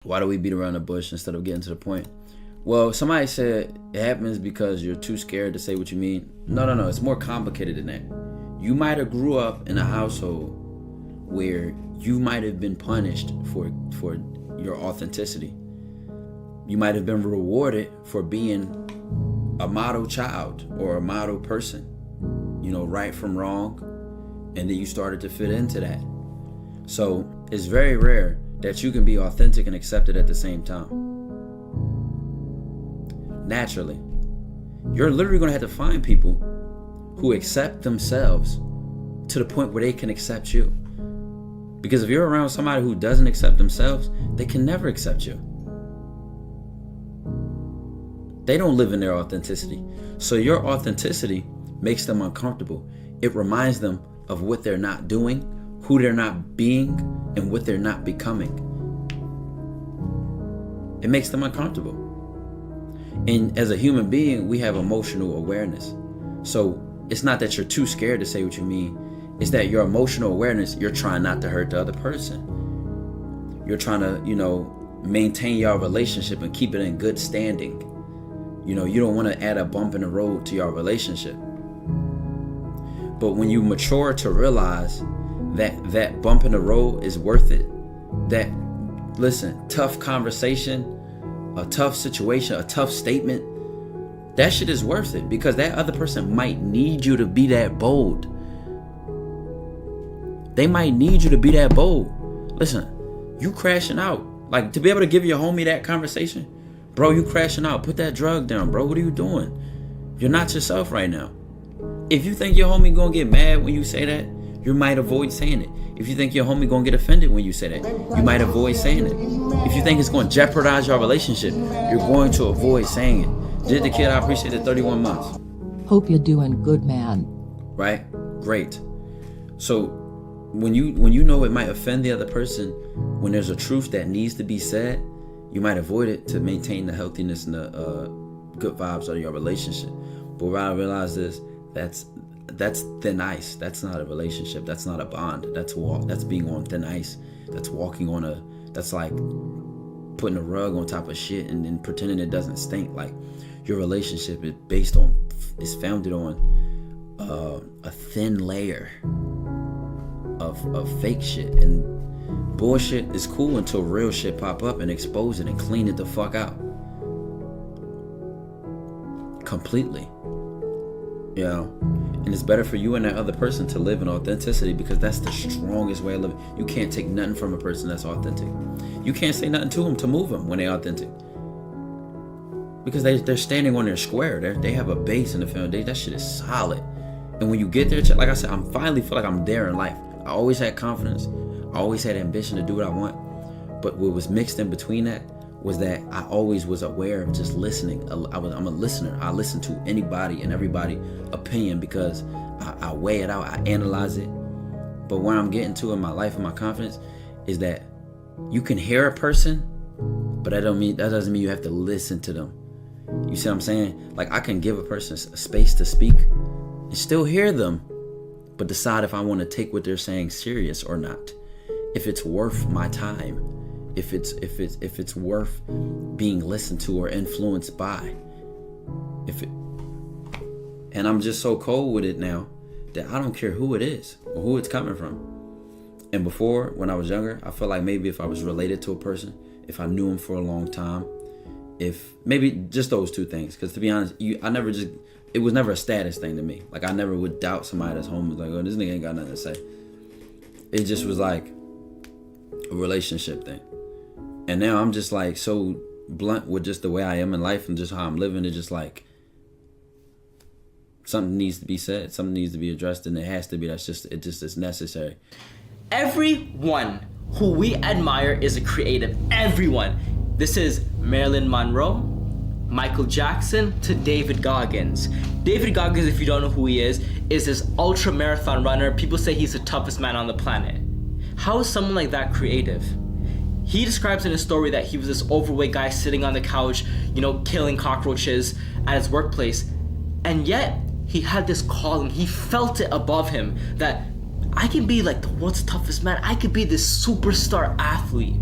Why do we beat around the bush instead of getting to the point? Well, somebody said it happens because you're too scared to say what you mean. No. It's more complicated than that. You might have grew up in a household where you might have been punished for your authenticity. You might have been rewarded for being a model child or a model person. Right from wrong. And then you started to fit into that. So it's very rare that you can be authentic and accepted at the same time. Naturally. You're literally going to have to find people who accept themselves to the point where they can accept you. Because if you're around somebody who doesn't accept themselves, they can never accept you. They don't live in their authenticity. So your authenticity makes them uncomfortable. It reminds them of what they're not doing, who they're not being, and what they're not becoming. It makes them uncomfortable. And as a human being, we have emotional awareness. So it's not that you're too scared to say what you mean. It's that your emotional awareness, you're trying not to hurt the other person. You're trying to, maintain your relationship and keep it in good standing. You don't want to add a bump in the road to your relationship. But when you mature to realize that bump in the road is worth it, tough conversation, a tough situation, a tough statement, that shit is worth it because that other person might need you to be that bold. They might need you to be that bold. Listen, you crashing out. Like, to be able to give your homie that conversation, bro, you crashing out. Put that drug down, bro. What are you doing? You're not yourself right now. If you think your homie gonna get mad when you say that, you might avoid saying it. If you think your homie gonna get offended when you say that, you might avoid saying it. If you think it's gonna jeopardize your relationship, you're going to avoid saying it. Did the kid, I appreciate it, 31 months. Hope you're doing good, man. Right? Great. So when you know it might offend the other person, when there's a truth that needs to be said, you might avoid it to maintain the healthiness and the good vibes of your relationship. But what I realize is that's thin ice. That's not a relationship. That's not a bond. That's being on thin ice. That's that's like putting a rug on top of shit and then pretending it doesn't stink. Like, your relationship is founded on a thin layer of fake shit. And bullshit is cool until real shit pop up and expose it and clean it the fuck out. Completely. And it's better for you and that other person to live in authenticity because that's the strongest way of living. You can't take nothing from a person that's authentic. You can't say nothing to them to move them when they're authentic. Because they're standing on their square. They have a base in the foundation. That shit is solid. And when you get there, like I said, I finally feel like I'm there in life. I always had confidence. I always had ambition to do what I want. But what was mixed in between that was that I always was aware of just listening. I'm a listener. I listen to anybody and everybody's opinion because I weigh it out. I analyze it. But where I'm getting to in my life and my confidence is that you can hear a person, but that doesn't mean you have to listen to them. You see what I'm saying? Like, I can give a person a space to speak and still hear them, but decide if I want to take what they're saying serious or not. If it's worth my time. If it's worth being listened to or influenced by. And I'm just so cold with it now that I don't care who it is or who it's coming from. And before, when I was younger, I felt like maybe if I was related to a person, if I knew him for a long time, if maybe just those two things. Because to be honest, it was never a status thing to me. Like, I never would doubt somebody that's home. Like, oh, this nigga ain't got nothing to say. It just was like a relationship thing. And now I'm just like so blunt with just the way I am in life and just how I'm living. It's just like something needs to be said, something needs to be addressed, and it has to be. It just is necessary. Everyone who we admire is a creative. Everyone. This is Marilyn Monroe, Michael Jackson to David Goggins. David Goggins, if you don't know who he is this ultra marathon runner. People say he's the toughest man on the planet. How is someone like that creative? He describes in his story that he was this overweight guy sitting on the couch, killing cockroaches at his workplace. And yet, he had this calling. He felt it above him that I can be like the world's toughest man. I could be this superstar athlete.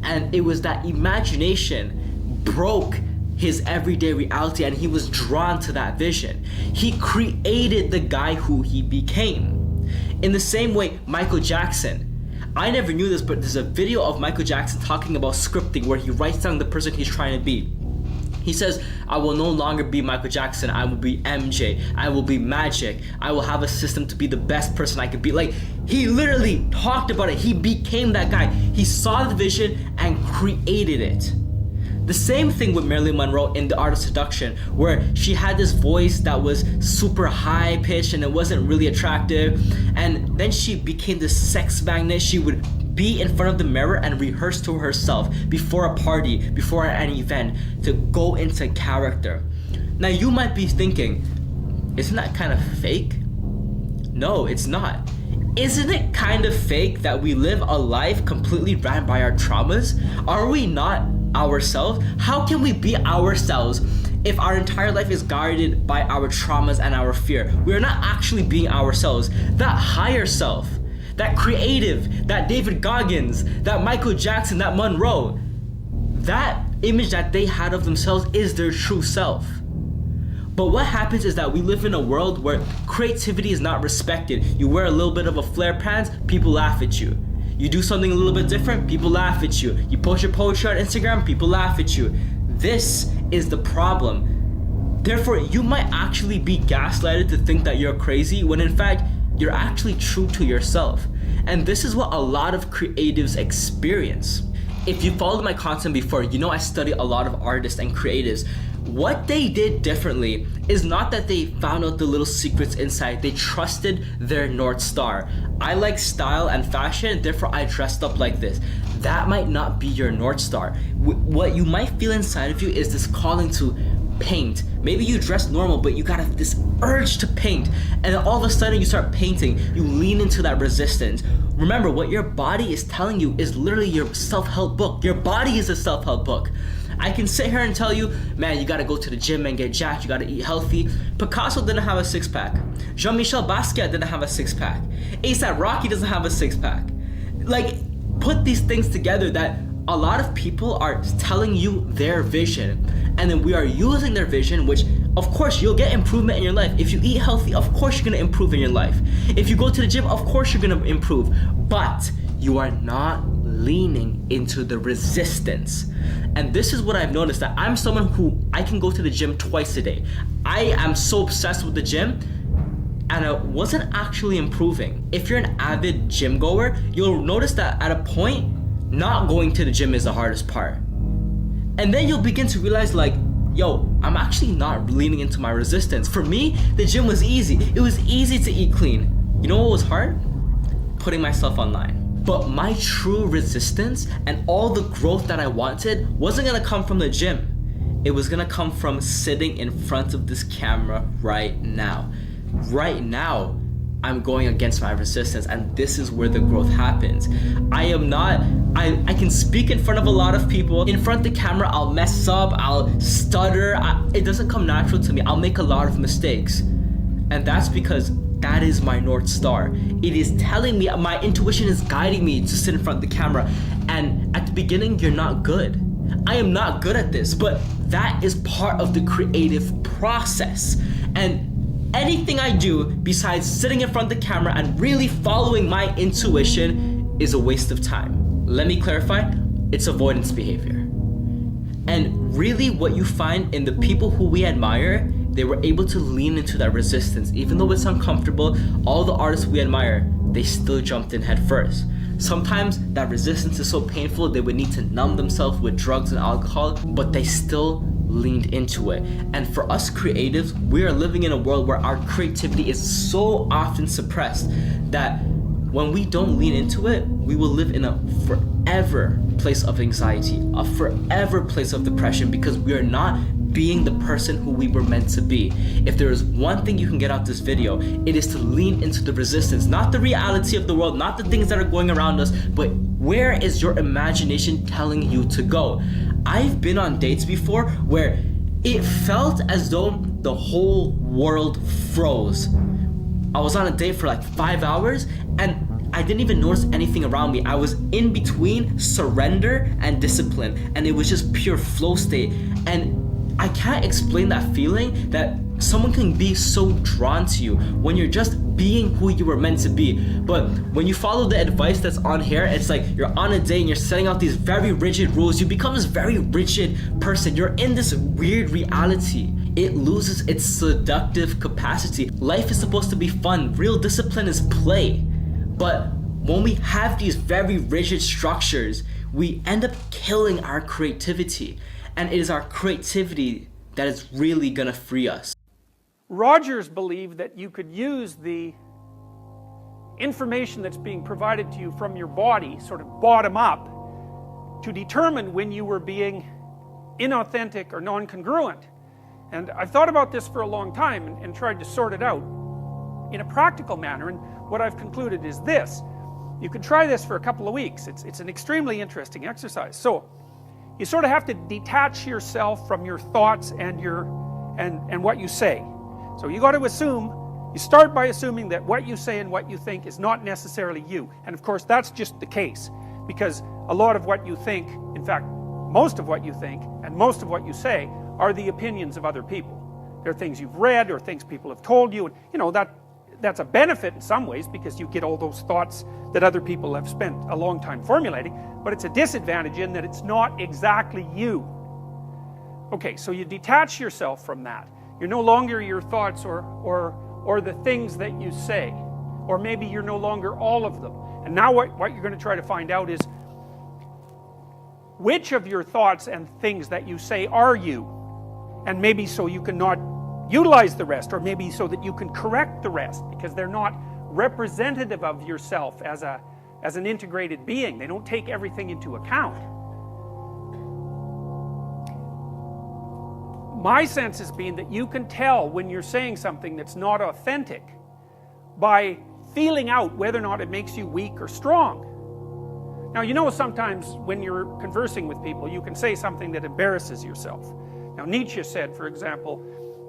And it was that imagination broke his everyday reality, and he was drawn to that vision. He created the guy who he became. In the same way, Michael Jackson, I never knew this, but there's a video of Michael Jackson talking about scripting where he writes down the person he's trying to be. He says, I will no longer be Michael Jackson, I will be MJ, I will be Magic, I will have a system to be the best person I could be. Like, he literally talked about it. He became that guy. He saw the vision and created it. The same thing with Marilyn Monroe in The Art of Seduction, where she had this voice that was super high pitched and it wasn't really attractive. And then she became this sex magnet. She would be in front of the mirror and rehearse to herself before a party, before an event, to go into character. Now you might be thinking, isn't that kind of fake? No, it's not. Isn't it kind of fake that we live a life completely ran by our traumas? Are we not ourselves? How can we be ourselves if our entire life is guided by our traumas and our fear? We are not actually being ourselves. That higher self, that creative, that David Goggins, that Michael Jackson, that Monroe, that image that they had of themselves is their true self. But what happens is that we live in a world where creativity is not respected. You wear a little bit of a flare pants, people laugh at you. You do something a little bit different, people laugh at you. You post your poetry on Instagram, people laugh at you. This is the problem. Therefore, you might actually be gaslighted to think that you're crazy when in fact, you're actually true to yourself. And this is what a lot of creatives experience. If you followed my content before, you know I study a lot of artists and creatives. What they did differently is not that they found out the little secrets inside, they trusted their North Star. I like style and fashion, therefore I dressed up like this. That might not be your North Star. What you might feel inside of you is this calling to paint. Maybe you dress normal, but you got this urge to paint, and then all of a sudden you start painting. You lean into that resistance. Remember, what your body is telling you is literally your self-help book. Your body is a self-help book. I can sit here and tell you, man, you gotta go to the gym and get jacked, you gotta eat healthy. Picasso didn't have a six-pack. Jean-Michel Basquiat didn't have a six-pack. A$AP Rocky doesn't have a six-pack. Like, put these things together that a lot of people are telling you their vision, and then we are using their vision, which of course you'll get improvement in your life. If you eat healthy, of course you're gonna improve in your life. If you go to the gym, of course you're gonna improve, but you are not leaning into the resistance. And this is what I've noticed, that I'm someone who I can go to the gym twice a day. I am so obsessed with the gym, and I wasn't actually improving. If you're an avid gym goer, you'll notice that at a point, not going to the gym is the hardest part. And then you'll begin to realize, like, yo, I'm actually not leaning into my resistance. For me, the gym was easy. It was easy to eat clean. You know what was hard? Putting myself online. But my true resistance and all the growth that I wanted wasn't gonna come from the gym. It was gonna come from sitting in front of this camera right now. Right now, I'm going against my resistance, and this is where the growth happens. I can speak in front of a lot of people. In front of the camera, I'll mess up, I'll stutter. It doesn't come natural to me. I'll make a lot of mistakes. And that's because that is my North Star. It is telling me, my intuition is guiding me to sit in front of the camera. And at the beginning, you're not good. I am not good at this, but that is part of the creative process. And anything I do besides sitting in front of the camera and really following my intuition is a waste of time. Let me clarify, it's avoidance behavior. And really what you find in the people who we admire, they were able to lean into that resistance. Even though it's uncomfortable, all the artists we admire, they still jumped in head first. Sometimes that resistance is so painful, they would need to numb themselves with drugs and alcohol, but they still leaned into it. And for us creatives, we are living in a world where our creativity is so often suppressed that when we don't lean into it, we will live in a forever place of anxiety, a forever place of depression, because we are not being the person who we were meant to be. If there is one thing you can get out this video, it is to lean into the resistance, not the reality of the world, not the things that are going around us, but where is your imagination telling you to go? I've been on dates before where it felt as though the whole world froze. I was on a date for like 5 hours and I didn't even notice anything around me. I was in between surrender and discipline, and it was just pure flow state. And I can't explain that feeling that someone can be so drawn to you when you're just being who you were meant to be. But when you follow the advice that's on here, it's like you're on a date and you're setting out these very rigid rules. You become this very rigid person. You're in this weird reality. It loses its seductive capacity. Life is supposed to be fun. Real discipline is play. But when we have these very rigid structures, we end up killing our creativity. And it is our creativity that is really gonna free us. Rogers believed that you could use the information that's being provided to you from your body, sort of bottom up, to determine when you were being inauthentic or non-congruent. And I've thought about this for a long time and tried to sort it out in a practical manner, and what I've concluded is this. You can try this for a couple of weeks. It's an extremely interesting exercise. So you sort of have to detach yourself from your thoughts and what you say. So you got to you start by assuming that what you say and what you think is not necessarily you. And of course that's just the case, because a lot of what you think, in fact most of what you think and most of what you say, are the opinions of other people. They're things you've read or things people have told you, and you know that's a benefit in some ways because you get all those thoughts that other people have spent a long time formulating, but it's a disadvantage in that it's not exactly you. Okay, so you detach yourself from that. You're no longer your thoughts or the things that you say, or maybe you're no longer all of them. And now what you're going to try to find out is which of your thoughts and things that you say are you, and maybe so you can not utilize the rest, or maybe so that you can correct the rest, because they're not representative of yourself as an integrated being. They don't take everything into account. My sense has been that you can tell when you're saying something that's not authentic by feeling out whether or not it makes you weak or strong. Now, you know, sometimes when you're conversing with people, you can say something that embarrasses yourself. Now, Nietzsche said, for example,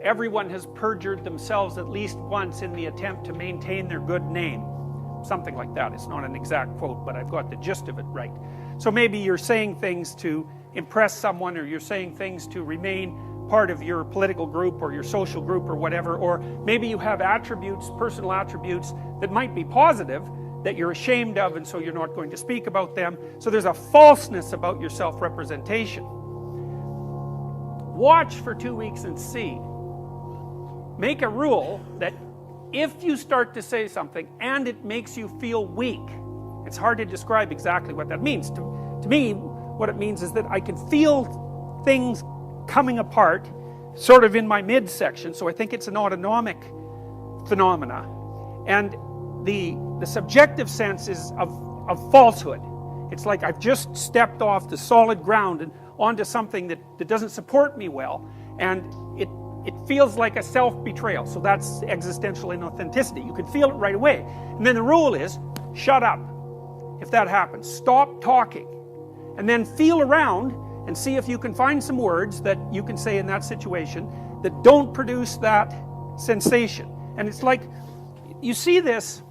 everyone has perjured themselves at least once in the attempt to maintain their good name. Something like that. It's not an exact quote, but I've got the gist of it right. So maybe you're saying things to impress someone, or you're saying things to remain part of your political group or your social group or whatever, or maybe you have attributes, personal attributes that might be positive that you're ashamed of, and so you're not going to speak about them. So there's a falseness about your self-representation. Watch for 2 weeks and see. Make a rule that if you start to say something and it makes you feel weak, it's hard to describe exactly what that means. To me, what it means is that I can feel things coming apart sort of in my midsection, so I think it's an autonomic phenomena, and the subjective sense is of falsehood. It's like I've just stepped off the solid ground and onto something that doesn't support me well, and it feels like a self-betrayal. So that's existential inauthenticity. You can feel it right away. And then the rule is shut up if that happens. Stop talking, and then feel around and see if you can find some words that you can say in that situation that don't produce that sensation. And it's like, you see this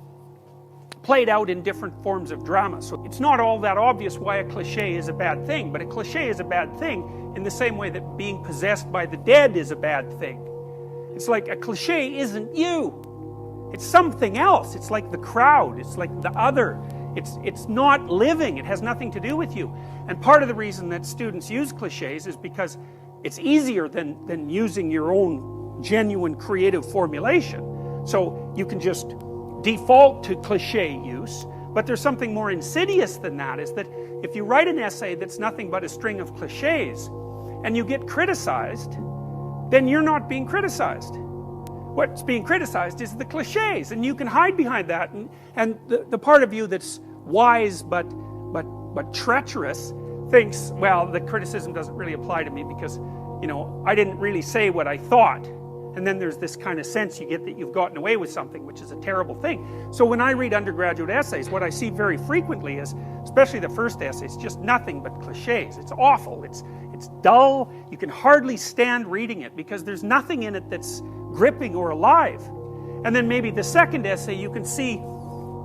played out in different forms of drama. So it's not all that obvious why a cliche is a bad thing, but a cliche is a bad thing in the same way that being possessed by the dead is a bad thing. It's like a cliche isn't you. It's something else. It's like the crowd. It's like the other. It's not living. It has nothing to do with you. And part of the reason that students use cliches is because it's easier than using your own genuine creative formulation. So you can just default to cliche use, but there's something more insidious than that, is that if you write an essay that's nothing but a string of cliches and you get criticized, then you're not being criticized. What's being criticized is the cliches, and you can hide behind that, and the part of you that's wise but treacherous thinks, well, the criticism doesn't really apply to me because, you know, I didn't really say what I thought. And then there's this kind of sense you get that you've gotten away with something, which is a terrible thing. So when I read undergraduate essays, what I see very frequently is, especially the first essays, just nothing but cliches. It's awful. It's dull. You can hardly stand reading it because there's nothing in it that's gripping or alive. And then maybe the second essay, you can see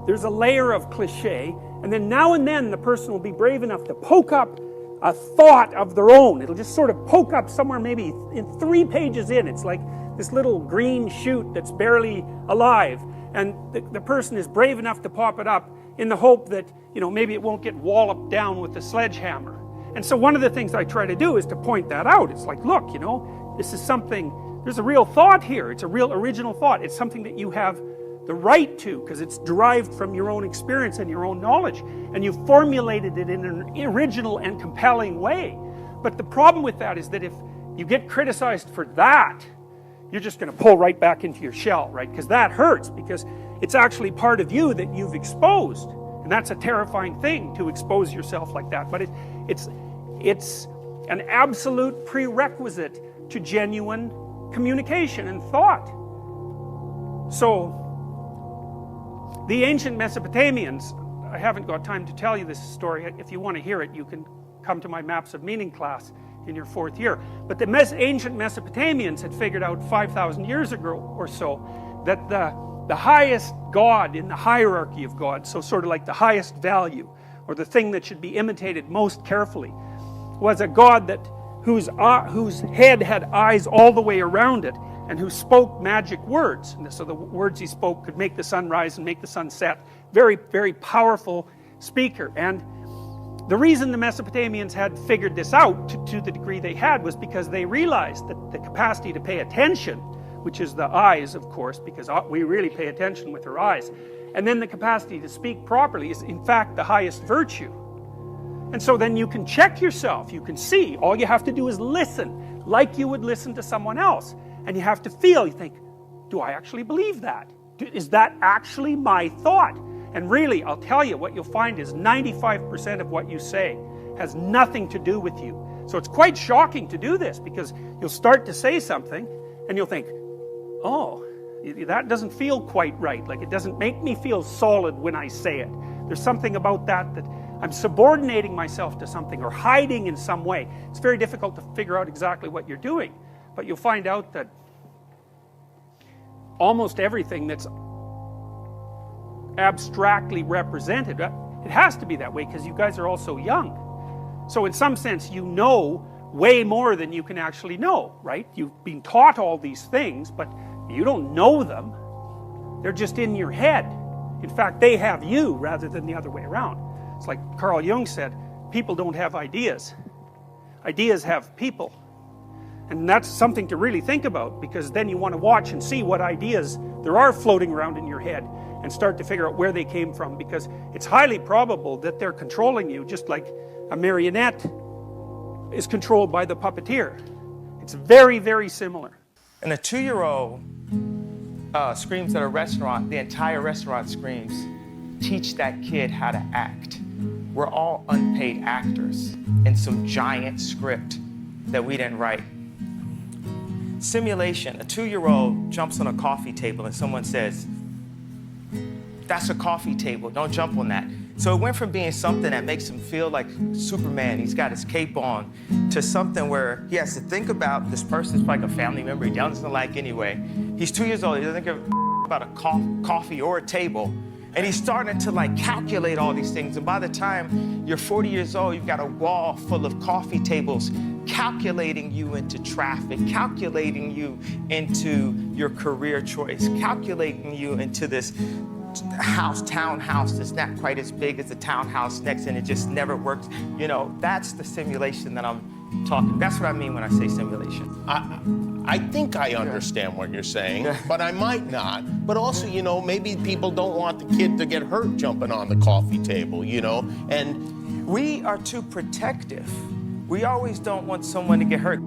there's a layer of cliche, and then now and then the person will be brave enough to poke up a thought of their own. It'll just sort of poke up somewhere maybe in 3 pages in. It's like this little green shoot that's barely alive, and the person is brave enough to pop it up in the hope that, you know, maybe it won't get walloped down with a sledgehammer. And so one of the things I try to do is to point that out. It's like, look, you know, this is something, there's a real thought here. It's a real original thought. It's something that you have the right to, because it's derived from your own experience and your own knowledge, and you formulated it in an original and compelling way. But the problem with that is that if you get criticized for that, you're just going to pull right back into your shell, right? Because that hurts, because it's actually part of you that you've exposed, and that's a terrifying thing, to expose yourself like that. But it's an absolute prerequisite to genuine communication and thought. So the ancient Mesopotamians, I haven't got time to tell you this story. If you want to hear it, you can come to my Maps of Meaning class in your 4th year. But the ancient Mesopotamians had figured out 5,000 years ago or so that the highest god in the hierarchy of gods, so sort of like the highest value, or the thing that should be imitated most carefully, was a god whose head had eyes all the way around it, and who spoke magic words. And so the words he spoke could make the sun rise and make the sun set. Very, very powerful speaker. And the reason the Mesopotamians had figured this out to the degree they had was because they realized that the capacity to pay attention, which is the eyes, of course, because we really pay attention with our eyes, and then the capacity to speak properly is in fact the highest virtue. And so then you can check yourself, you can see, all you have to do is listen, like you would listen to someone else. And you have to feel, you think, do I actually believe that? Is that actually my thought? And really, I'll tell you, what you'll find is 95% of what you say has nothing to do with you. So it's quite shocking to do this, because you'll start to say something and you'll think, oh, that doesn't feel quite right. Like, it doesn't make me feel solid when I say it. There's something about that I'm subordinating myself to something or hiding in some way. It's very difficult to figure out exactly what you're doing. But you'll find out that almost everything that's abstractly represented, it has to be that way because you guys are all so young. So in some sense, you know way more than you can actually know, right? You've been taught all these things, but you don't know them. They're just in your head. In fact, they have you rather than the other way around. It's like Carl Jung said, people don't have ideas. Ideas have people. And that's something to really think about, because then you want to watch and see what ideas there are floating around in your head and start to figure out where they came from, because it's highly probable that they're controlling you, just like a marionette is controlled by the puppeteer. It's very, very similar. And a 2-year-old screams at a restaurant, the entire restaurant screams. Teach that kid how to act. We're all unpaid actors in some giant script that we didn't write. Simulation, a 2-year-old jumps on a coffee table and someone says, that's a coffee table, don't jump on that. So it went from being something that makes him feel like Superman, he's got his cape on, to something where he has to think about this person's like a family member he doesn't like anyway. He's 2 years old, he doesn't give about a coffee or a table. And he's starting to like calculate all these things. And by the time you're 40 years old, you've got a wall full of coffee tables calculating you into traffic, calculating you into your career choice, calculating you into this townhouse that's not quite as big as the townhouse next, and it just never works. You know, that's the simulation that I'm talking. That's what I mean when I say simulation. I think I understand what you're saying, but I might not. But also, you know, maybe people don't want the kid to get hurt jumping on the coffee table, you know, and we are too protective. We always don't want someone to get hurt.